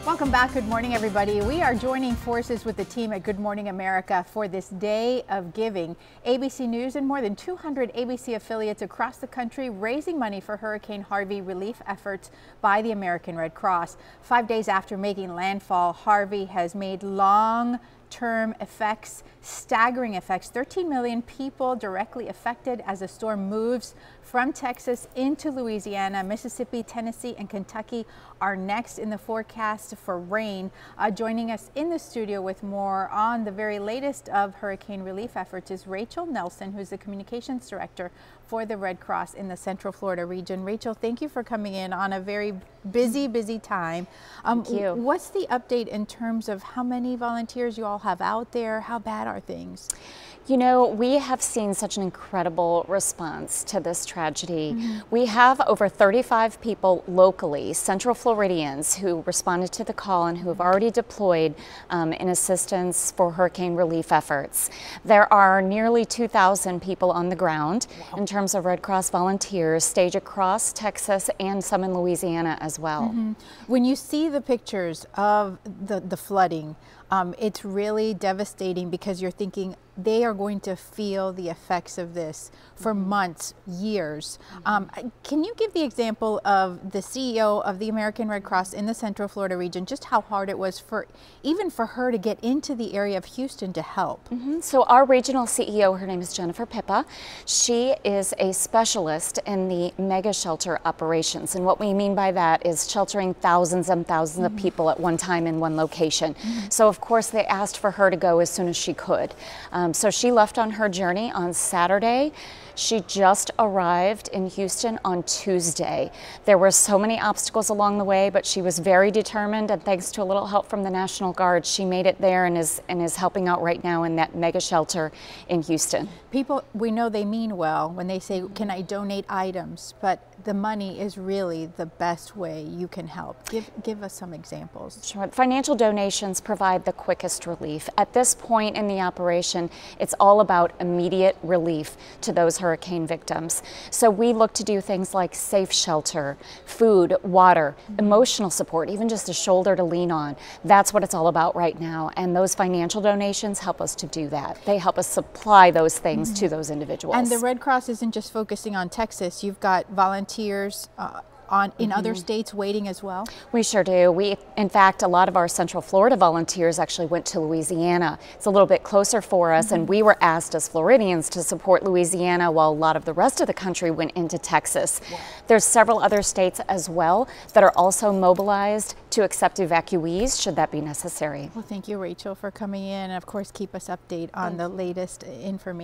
Welcome back. Good morning, everybody. We are joining forces with the team at Good Morning America for this day of giving. ABC News and more than 200 ABC affiliates across the country raising money for Hurricane Harvey relief efforts by the American Red Cross. 5 days after making landfall, Harvey has made long-term effects, staggering effects. 13 million people directly affected as the storm moves from Texas into Louisiana. Mississippi, Tennessee, and Kentucky are next in the forecast for rain. Joining us in the studio with more on the very latest of hurricane relief efforts is Rachel Nelson, who's the communications director for the Red Cross in the Central Florida region. Rachel, thank you for coming in on a very busy time. Thank you. What's the update in terms of how many volunteers you all have out there? How bad are things? You know, we have seen such an incredible response to this tragedy. We have over 35 people locally, Central Floridians, who responded to the call and who have already deployed in assistance for hurricane relief efforts. There are nearly 2,000 people on the ground in terms of Red Cross volunteers staged across Texas and some in Louisiana as well. When you see the pictures of the flooding, it's really devastating because you're thinking they are going to feel the effects of this for months, years. Can you give the example of the CEO of the American Red Cross in the Central Florida region, just how hard it was even for her to get into the area of Houston to help? So our regional CEO, her name is Jennifer Pippa. She is a specialist in the mega shelter operations. And what we mean by that is sheltering thousands and thousands of people at one time in one location. So of course they asked for her to go as soon as she could. So she left on her journey on Saturday. She just arrived in Houston on Tuesday. There were so many obstacles along the way, but she was very determined, and thanks to a little help from the National Guard, she made it there and is helping out right now in that mega shelter in Houston. People, we know they mean well when they say, can I donate items? But the money is really the best way you can help. Give us some examples. Sure. Financial donations provide the quickest relief. At this point in the operation, it's all about immediate relief to those hurricane victims. So we look to do things like safe shelter, food, water, emotional support, even just a shoulder to lean on. That's what it's all about right now. And those financial donations help us to do that. They help us supply those things to those individuals. And the Red Cross isn't just focusing on Texas. You've got volunteers in other states waiting as well? We sure do. In fact, a lot of our Central Florida volunteers actually went to Louisiana. It's a little bit closer for us, and we were asked as Floridians to support Louisiana while a lot of the rest of the country went into Texas. There's several other states as well that are also mobilized to accept evacuees should that be necessary. Well, thank you, Rachel, for coming in, and of course keep us updated on the latest information.